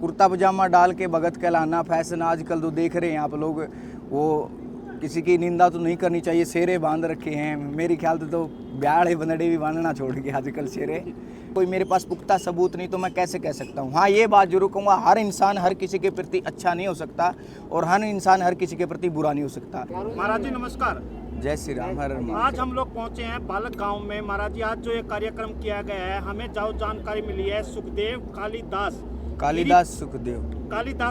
कुर्ता पजामा डाल के भगत कहलाना फैशन आजकल तो देख रहे हैं आप लोग। वो किसी की निंदा तो नहीं करनी चाहिए, शेरे बांध रखे हैं। मेरे ख्याल से तो ब्याह बनड़े भी बांधना छोड़ के आजकल शेरे। कोई मेरे पास पुख्ता सबूत नहीं तो मैं कैसे कह सकता हूँ। हाँ, ये बात जरूर कहूँगा, हर इंसान हर किसी के प्रति अच्छा नहीं हो सकता और हर इंसान हर किसी के प्रति बुरा नहीं हो सकता। महाराज जी नमस्कार। जय श्री राम। हर हर। आज हम लोग पहुंचे हैं बालक गांव में। महाराज जी आज जो ये कार्यक्रम किया गया है, हमें जो जानकारी मिली है, सुखदेव कालिदास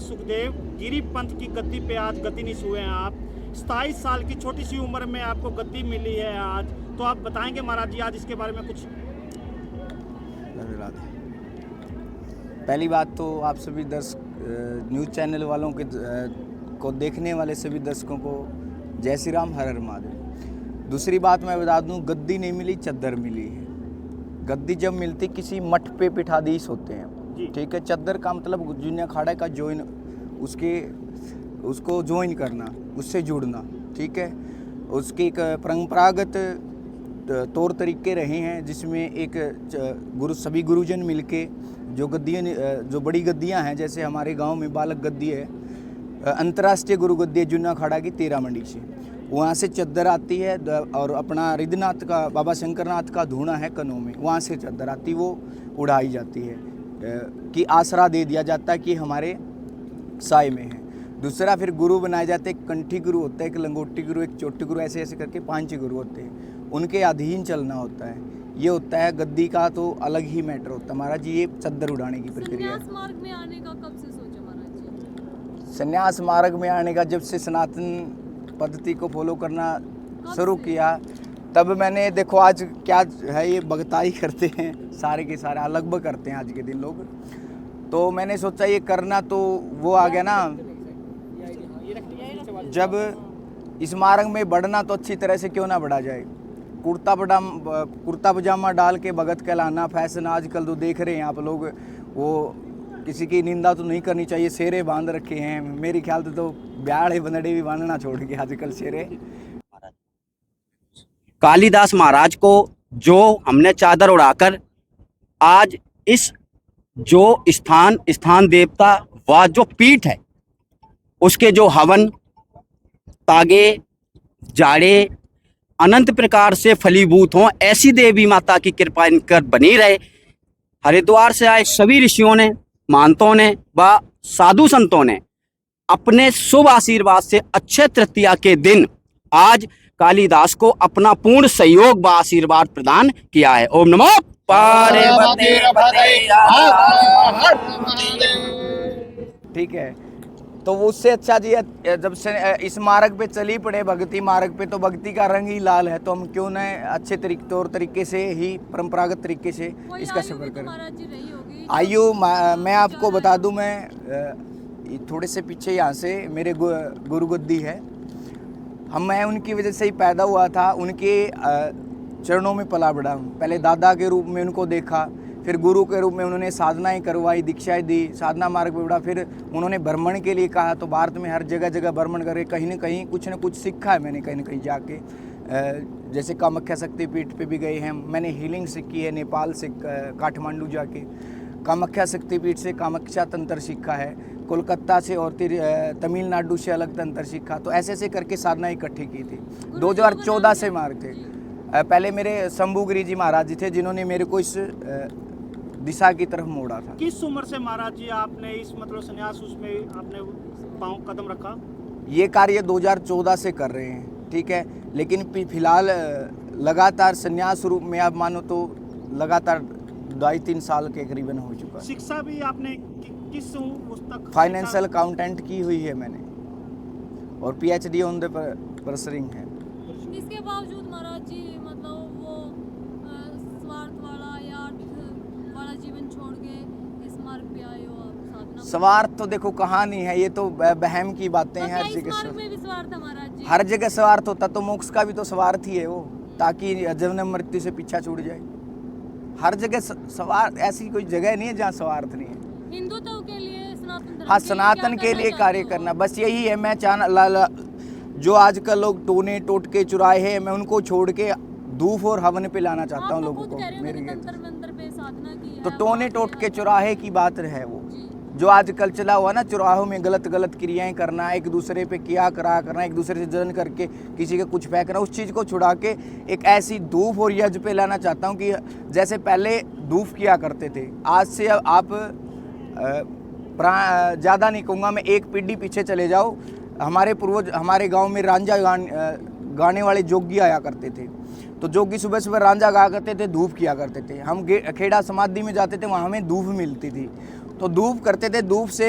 सुखदेव गिरी पंथ की गद्दी पे आज गद्दीनीश हुए हैं आप। 27 साल की छोटी सी उम्र में आपको गद्दी मिली है आज, तो आप बताएंगे महाराज जी आज इसके बारे में कुछ? पहली बात तो आप सभी न्यूज़ चैनल वालों के को देखने वाले सभी दर्शकों को जय श्री राम, हर हर महादेव। दूसरी बात मैं बता दूं, गद्दी नहीं मिली, चद्दर मिली है। गद्दी जब मिलती किसी मठ पे पीठाधीश होते हैं, ठीक है। चद्दर का मतलब जुन्या खाड़ा का ज्वाइन, उसको ज्वाइन करना, उससे जुड़ना, ठीक है। उसके एक परंपरागत तौर तरीके रहे हैं जिसमें एक सभी गुरुजन मिलके जो बड़ी गद्दियां हैं, जैसे हमारे गांव में बालक गद्दी है, अंतर्राष्ट्रीय गुरु गद्दी है जुन्ना खाड़ा की 13 मंडी से, वहाँ से चद्दर आती है। और अपना रिद्धनाथ का बाबा शंकरनाथ का धूना है कनों में, वहाँ से चद्दर आती, वो उड़ाई जाती है कि आसरा दे दिया जाता है कि हमारे साय में है। दूसरा फिर गुरु बनाए जाते हैं, एक कंठी गुरु होता है, एक लंगोटी गुरु, एक चोटी गुरु, ऐसे ऐसे करके 5 गुरु होते हैं, उनके अधीन चलना होता है। ये होता है गद्दी का तो अलग ही मैटर होता है महाराज जी। ये चद्दर उड़ाने की प्रक्रिया है। संन्यास मार्ग में आने का कब से सोचा महाराज जी? संन्यास मार्ग में आने का जब से सनातन पद्धति को फॉलो करना शुरू किया, तब मैंने देखो आज क्या है, ये भगताई करते हैं सारे के सारे, अलग करते हैं आज के दिन लोग। तो मैंने सोचा ये करना, तो वो आ गया ना, जब इस मार्ग में बढ़ना तो अच्छी तरह से क्यों ना बढ़ा जाए। कुर्ता पजामा डाल के भगत कहलाना फैशन आजकल तो देख रहे हैं आप लोग। वो किसी की निंदा तो नहीं करनी चाहिए, शेरे बांध रखे हैं। मेरे ख्याल से तो ब्याह बनड़े भी बांधना छोड़ के आजकल शेरे। कालिदास महाराज को जो हमने चादर उड़ाकर आज इस जो स्थान देवता व जो पीठ है उसके जो हवन तागे जाड़े अनंत प्रकार से फलीभूत हों, ऐसी देवी माता की कृपा इनकर बनी रहे। हरिद्वार से आए सभी ऋषियों ने, महंतों ने व साधु संतों ने अपने शुभ आशीर्वाद से अक्षय तृतीया के दिन आज कालिदास को अपना पूर्ण सहयोग व आशीर्वाद प्रदान किया है। ओम नमो पार्वती। ठीक है, तो उससे अच्छा जी जब से इस मार्ग पे चली पड़े, भक्ति मार्ग पे, तो भक्ति का रंग ही लाल है, तो हम क्यों न अच्छे तौर तरीके से ही परंपरागत तरीके से इसका सफर करें। आयु मैं आपको बता दूं, मैं थोड़े से पीछे यहाँ से मेरे गुरु गद्दी है, मैं उनकी वजह से ही पैदा हुआ था, उनके चरणों में पला बढ़ा हूँ। पहले दादा के रूप में उनको देखा, फिर गुरु के रूप में उन्होंने साधनाएं करवाई, दीक्षाएं दी, साधना मार्ग पे बढ़ा। फिर उन्होंने भ्रमण के लिए कहा, तो भारत में हर जगह भ्रमण करके कहीं ना कहीं कुछ न कुछ सीखा है मैंने, कहीं ना कहीं जाके। जैसे कामाख्या शक्तिपीठ पे भी गए हैं, मैंने हीलिंग सीखी है नेपाल से, काठमांडू जाके। कामाख्या शक्तिपीठ से कामाख्या तंत्र सीखा है, कोलकाता से और तमिलनाडु से अलग तंत्र सीखा। तो ऐसे ऐसे करके साधना इकट्ठी की थी। 2014 से मार्ग थे। पहले मेरे शंभुगिरी जी महाराज जी थे जिन्होंने मेरे को इस दिशा की तरफ मोड़ा था। किस उम्र से महाराज जी आपने इस मतलब संन्यास उसमें आपने पांव कदम रखा? ये कार्य 2014 से कर रहे हैं, ठीक है। लेकिन फिलहाल लगातार संन्यास रूप में आप मानो तो लगातार 2-3 साल के करीबन हो चुका। शिक्षा भी आपने किस उस तक? फाइनेंशियल अकाउंटेंट की हुई है मैंने, और PhD ऑन द परसरिंग है। इसके बावजूद महाराज जी मतलब वो स्वार्थ वाला या अर्थ वाला जीवन छोड़ के इस मार्ग पे आए हो आप साधना? स्वार्थ तो देखो कहानी है, ये तो बहम की बातें हैं। हर जगह मार्ग में भी स्वार्थ है महाराज जी? हर जगह स्वार्थ होता, तो मोक्ष का भी तो स्वार्थ ही है वो, ताकि जन्म मृत्यु से पीछा छूट जाए। हर जगह स्वार्थ, ऐसी कोई जगह नहीं है जहाँ स्वार्थ नहीं है। हिंदुत्व के लिए, सनातन धर्म, हाँ, सनातन के लिए कार्य करना, बस यही है। मैं जो आजकल लोग टोने टोटके चुराए हैं, मैं उनको छोड़ के धूप और हवन पे लाना चाहता हूँ लोगों को। मेरे पे साधना की तो टोने टोटके चुराहे की बात है वो, जो आजकल चला हुआ ना चौराहों में गलत गलत क्रियाएं करना, एक दूसरे पे किया करा करना, एक दूसरे से जलन करके किसी के कुछ फेंकना, उस चीज़ को छुड़ा के एक ऐसी धूप और यज्ञ पे लाना चाहता हूँ कि जैसे पहले धूप किया करते थे, आज से आप ज़्यादा नहीं कहूँगा मैं, एक पीढ़ी पीछे चले जाओ, हमारे पूर्वज हमारे गाँव में रांझा गाने वाले जोगी आया करते थे। तो जोगी सुबह सुबह रांझा गा करते थे, धूप किया करते थे। हम खेड़ा समाधि में जाते थे, वहाँ हमें धूप मिलती थी, तो धूप करते थे। धूप से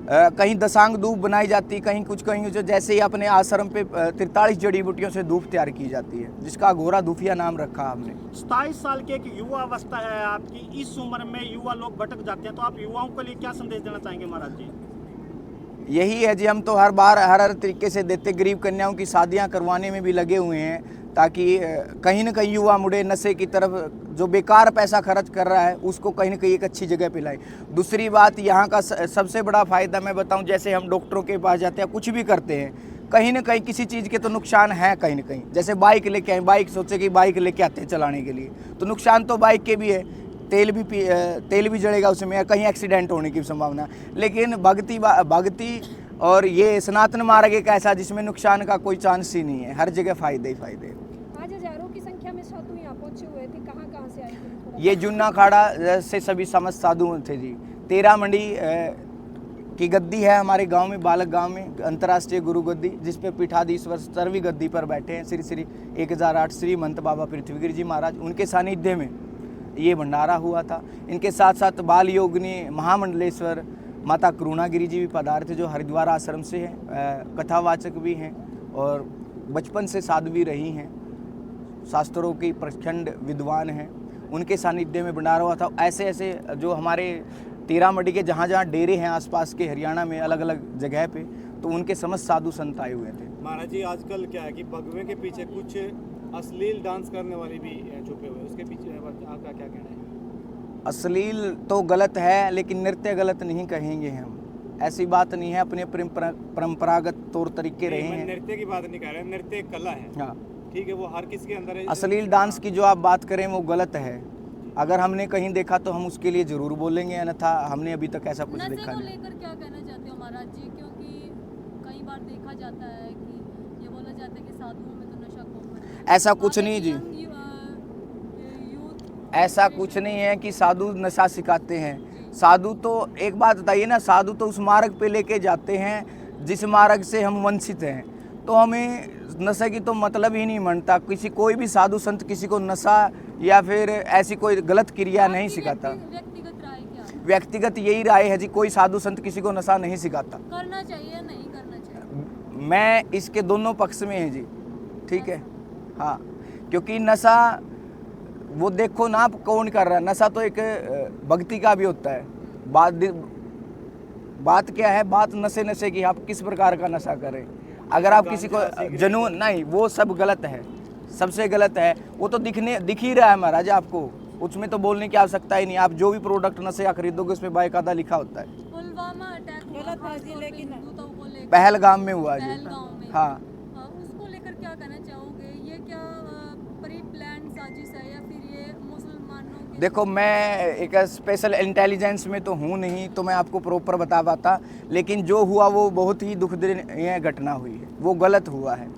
कहीं दसांग धूप बनाई जाती, कहीं कुछ जैसे ही अपने आश्रम पे 43 जड़ी बूटियों से धूप तैयार की जाती है, जिसका घोड़ा धूफिया नाम रखा हमने। 27 साल की एक युवा अवस्था है आपकी, इस उम्र में युवा लोग भटक जाते हैं, तो आप युवाओं के लिए क्या संदेश देना चाहेंगे महाराज जी? यही है जी, हम तो हर बार हर तरीके से देते, गरीब कन्याओं की शादियां करवाने में भी लगे हुए हैं, ताकि कहीं ना कहीं युवा मुड़े नशे की तरफ, जो बेकार पैसा खर्च कर रहा है उसको कहीं ना कहीं एक अच्छी जगह पे लाए। दूसरी बात, यहाँ का सबसे बड़ा फ़ायदा मैं बताऊँ, जैसे हम डॉक्टरों के पास जाते हैं, कुछ भी करते हैं, कहीं ना कहीं किसी चीज़ के तो नुकसान है कहीं ना कहीं। जैसे बाइक लेके आए, बाइक सोचे कि बाइक लेके आते हैं चलाने के लिए, तो नुकसान तो बाइक के भी है, तेल भी जलेगा उसमें, कहीं एक्सीडेंट होने की संभावना। लेकिन भक्ति और ये सनातन मार्ग एक ऐसा जिसमें नुकसान का कोई चांस ही नहीं है, हर जगह फ़ायदे ही फ़ायदे। आज हजारों की संख्या में साधु यहाँ पहुंचे हुए थे, कहाँ से आए थे? ये जुन्ना खाड़ा से सभी समस्त साधु थे जी। 13 मंडी की गद्दी है हमारे गांव में, बालक गांव में, अंतर्राष्ट्रीय गुरु गद्दी, जिस पे पीठाधीश्वर सर्वी गद्दी पर बैठे हैं श्री श्री 1008 श्रीमंत बाबा पृथ्वीगिरि जी महाराज। उनके सानिध्य में ये भंडारा हुआ था। इनके साथ साथ बाल योगिनी महामंडलेश्वर माता करुणागिरी जी भी पधारे थे, जो हरिद्वार आश्रम से हैं, कथावाचक भी हैं और बचपन से साध्वी रही हैं, शास्त्रों की प्रचंड विद्वान हैं। उनके सानिध्य में भंडारा हुआ था। ऐसे ऐसे जो हमारे 13 मंडी के जहाँ जहाँ डेरे हैं आसपास के हरियाणा में अलग अलग जगह पे, तो उनके समस्त साधु संत आए हुए थे। महाराज जी, आजकल क्या है कि भगवे के पीछे कुछ अश्लील डांस करने वाले भी छुपे हुए, उसके पीछे आपका क्या कहना है? अश्लील तो गलत है, लेकिन नृत्य गलत नहीं कहेंगे हम, ऐसी बात नहीं है। अपने परंपरागत तौर तरीके रहे हैं। नृत्य की बात नहीं कर रहे, नृत्य कला है, हाँ ठीक है, वो हर किसी के अंदर है। अश्लील डांस की जो आप बात करें वो गलत है। अगर हमने कहीं देखा तो हम उसके लिए ज़रूर बोलेंगे, अन्यथा हमने अभी तक ऐसा कुछ नशे देखा को नहीं। लेकर क्या कहना चाहते हो महाराज जी? क्योंकि कई बार देखा जाता है कि ये बोला जाता है कि साधुओं में तो नशा कॉमन है। ऐसा कुछ नहीं जी, ऐसा कुछ नहीं है कि साधु नशा सिखाते हैं। साधु तो एक बात बताइए ना, साधु तो उस मार्ग पे लेके जाते हैं जिस मार्ग से हम वंचित हैं, तो हमें नशे की तो मतलब ही नहीं मानता। कोई भी साधु संत किसी को नशा या फिर ऐसी कोई गलत क्रिया नहीं सिखाता। व्यक्तिगत राय क्या है? व्यक्तिगत यही राय है जी, कोई साधु संत किसी को नशा नहीं सिखाता। करना चाहिए या नहीं करना चाहिए? मैं इसके दोनों पक्ष में है जी, ठीक है, हाँ। क्योंकि नशा वो देखो ना आप कौन कर रहा है, नशा तो एक भक्ति का भी होता है। बात क्या है, बात नशे की, आप किस प्रकार का नशा करें। अगर आप किसी को जुनून नहीं, वो सब गलत है, सबसे गलत है। वो तो दिख ही रहा है महाराज आपको, उसमें तो बोलने की आवश्यकता ही नहीं। आप जो भी प्रोडक्ट नशे का खरीदोगे उसमें बाकायदा लिखा होता है। पुलवामा अटैक गलत है जी, लेकिन पहलगाम में हुआ जी, पहलगाम में, हाँ। उसको लेकर क्या कहना चाहोगे? ये क्या प्री प्लान साजिश है या फिर ये मुसलमानों की? देखो, मैं एक स्पेशल इंटेलिजेंस में तो हूँ नहीं, तो मैं आपको प्रॉपर बता पाता, लेकिन जो हुआ वो बहुत ही दुखदायी घटना हुई है, वो गलत हुआ है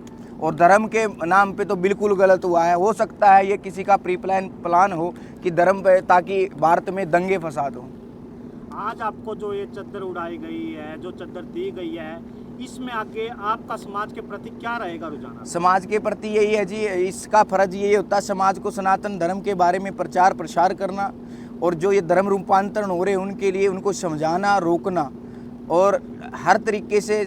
और धर्म के नाम पे तो बिल्कुल गलत हुआ है। हो सकता है ये किसी का प्री प्लान हो कि धर्म पे, ताकि भारत में दंगे फसाद हो। आज आपको जो ये चद्दर उड़ाई गई है, जो चद्दर दी गई है, इसमें आगे आपका समाज के प्रति क्या रहेगा रुझान? समाज के प्रति यही है जी, इसका फर्ज यही होता है समाज को सनातन धर्म के बारे में प्रचार प्रसार करना, और जो ये धर्म रूपांतरण हो रहे हैं उनके लिए उनको समझाना, रोकना, और हर तरीके से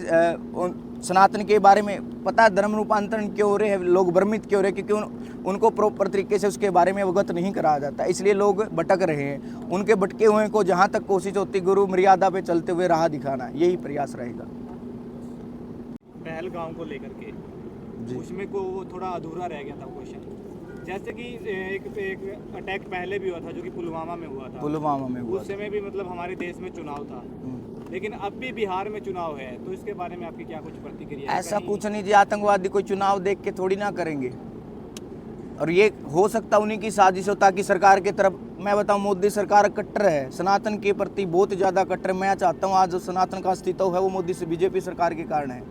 सनातन के बारे में पता है धर्म रूपांतरण क्यों हो रहे हैं, लोग भ्रमित क्यों हो रहे हैं, क्योंकि उनको प्रॉपर तरीके से उसके बारे में अवगत नहीं कराया जाता, इसलिए लोग भटक रहे हैं। उनके भटके हुए को जहाँ तक कोशिश होती गुरु मर्यादा पे चलते हुए राह दिखाना, यही प्रयास रहेगा। पहलगाम को लेकर के जी। उसमें को वो थोड़ा अधूरा रह गया था क्वेश्चन। जैसे कि एक अटैक पहले भी हुआ था जो कि पुलवामा में हुआ था, पुलवामा में हुआ उस समय भी मतलब हमारे देश में चुनाव था, लेकिन अब भी बिहार में चुनाव है, तो इसके बारे में आपकी क्या कुछ प्रतिक्रिया है? ऐसा कुछ नहीं जी, आतंकवादी कोई चुनाव देख के थोड़ी ना करेंगे, और ये हो सकता उन्हीं की साजिश हो ताकि सरकार के तरफ मैं बताऊं मोदी सरकार कट्टर है, सनातन के प्रति बहुत ज़्यादा कट्टर। मैं चाहता हूं आज जो सनातन का अस्तित्व है वो मोदी से बीजेपी सरकार के कारण है।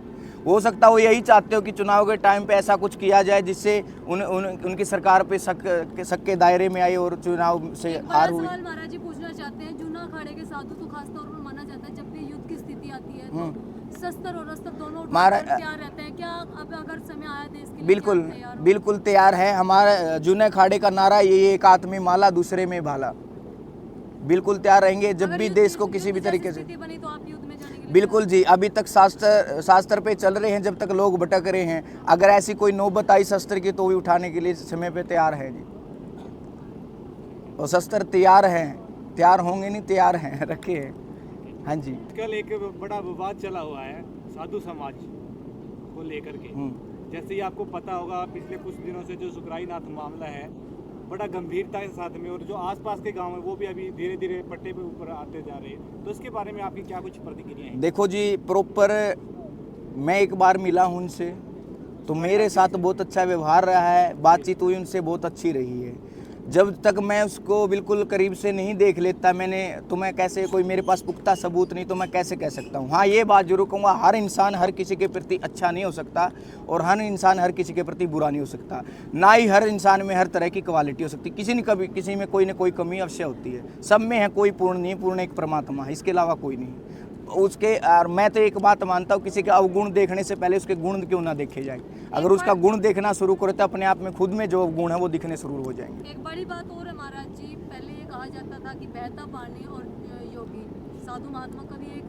हो सकता है वो यही चाहते हो कि चुनाव के टाइम पे ऐसा कुछ किया जाए जिससे उनकी सरकार पे शक के दायरे में आए और चुनाव से एक बड़ा हार हुई। सवाल महाराज जी पूछना चाहते हैं, जूना अखाड़े के साधु तो खास तौर पर माना जाता है जब भी युद्ध की स्थिति आती है तो शस्त्र और अस्त्र दोनों महाराज तैयार रहते हैं। क्या अब अगर समय आया देश के लिए बिल्कुल क्या तैयार हो? बिल्कुल तैयार है। हमारा जूने खाड़े का नारा ये एक हाथ में माला दूसरे में भाला। बिल्कुल तैयार रहेंगे जब अगर भी युद्ध- देश को किसी युद्ध भी जैसी तरीके से। स्थिति बनी तो आप युद्ध में जाने के लिए बिल्कुल जी, अभी तक शास्त्र पे चल रहे हैं, जब तक लोग भटक रहे हैं। अगर ऐसी कोई नौबत आई शस्त्र की तो भी उठाने के लिए समय पे तैयार है जी। और शस्त्र तैयार हैं, तैयार होंगे नहीं, तैयार हैं, रखे हैं। हाँ जी। कल एक बड़ा विवाद चला हुआ है साधु समाज को लेकर के। जैसे ही आपको पता होगा पिछले कुछ दिनों से जो सुकराईनाथ मामला है बड़ा गंभीरता के साथ में, और जो आसपास के गांव है वो भी अभी धीरे धीरे पट्टे पे ऊपर आते जा रहे हैं, तो इसके बारे में आपकी क्या कुछ प्रतिक्रिया है? देखो जी, प्रॉपर मैं एक बार मिला हूँ उनसे, तो मेरे साथ बहुत अच्छा व्यवहार रहा है, बातचीत हुई उनसे बहुत अच्छी रही है। जब तक मैं उसको बिल्कुल करीब से नहीं देख लेता तो मैं कैसे, कोई मेरे पास पुख्ता सबूत नहीं तो मैं कैसे कह सकता हूँ। हाँ, ये बात जरूर कहूँगा, हर इंसान हर किसी के प्रति अच्छा नहीं हो सकता और हर इंसान हर किसी के प्रति बुरा नहीं हो सकता। ना ही हर इंसान में हर तरह की क्वालिटी हो सकती। किसी में कोई ना कोई कमी अवश्य होती है। सब में है, कोई पूर्ण नहीं, पूर्ण एक परमात्मा है, इसके अलावा कोई नहीं। उसके और मैं तो एक बात मानता हूँ, किसी के अवगुण देखने से पहले उसके गुण क्यों ना देखे जाए। अगर उसका गुण देखना शुरू करो तो अपने आप में खुद में जो गुण है वो दिखने शुरू हो जाएंगे। एक बड़ी बात और है महाराज जी, पहले ये कहा जाता था कि बहता पानी और योगी साधु महात्मा कभी एक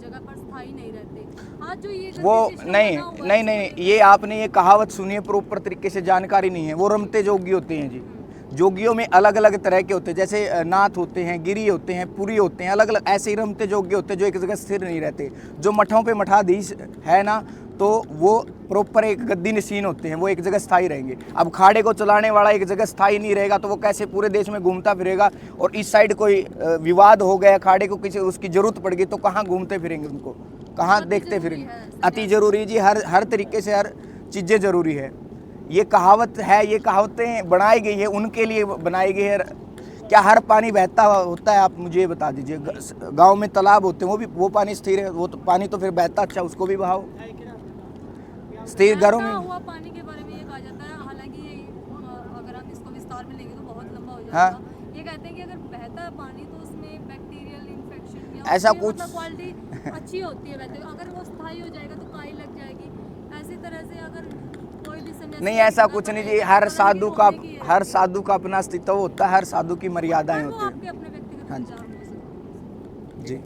जगह पर स्थायी नहीं रहते। आज जो ये वो system नहीं बना हुआ है, नहीं नहीं, ये आपने ये कहावत सुनी है, प्रॉपर तरीके से जानकारी नहीं है। वो रमते जोगी होते हैं जी। जोगियों में अलग अलग तरह के होते हैं, जैसे नाथ होते हैं, गिरी होते हैं, पुरी होते हैं, अलग अलग ऐसे ही रमते जोगी होते हैं जो एक जगह स्थिर नहीं रहते। जो मठों पे मठाधीश है ना, तो वो प्रॉपर एक गद्दी नशीन होते हैं, वो एक जगह स्थायी रहेंगे। अब खाड़े को चलाने वाला एक जगह स्थायी नहीं रहेगा तो वो कैसे पूरे देश में घूमता फिरेगा। और इस साइड कोई विवाद हो गया, खाड़े को किसी उसकी जरूरत पड़ गई तो कहाँ घूमते फिरेंगे, उनको कहाँ देखते फिरेंगे। अति जरूरी जी, हर तरीके से हर चीज़ें जरूरी है। ये कहावत है, ये कहावतें बनाई गई है उनके लिए बनाई गई है। क्या हर पानी बहता होता है? आप मुझे बता दीजिए। गांव में तालाब होते हैं, वो पानी स्थिर है, वो तो पानी तो फिर बहता, अच्छा उसको भी बहाओ। स्थिर घरों में हुआ पानी के बारे में ये कहा जाता है, हालांकि ये अगर हम इसको विस्तार में लेंगे तो बहुत लंबा हो जाएगा। हाँ। ये कहते हैं कि अगर बहता है पानी तो उसमें बैक्टीरियल इन्फेक्शन या ऐसा उसकी कुछ- मतलब क्वालिटी अच्छी होती है बहते, अगर वो स्थायी हो जाएगा तो काई लग जाएगी। ऐसी तरह से अगर कोई भी समय नहीं, ऐसा कुछ नहीं जी। हर साधु का अपना अस्तित्व होता है, हर साधु की मर्यादाएं होती हैं। आपके अपने व्यक्तिगत हाँ जी। विचार हो सकते हैं। जी।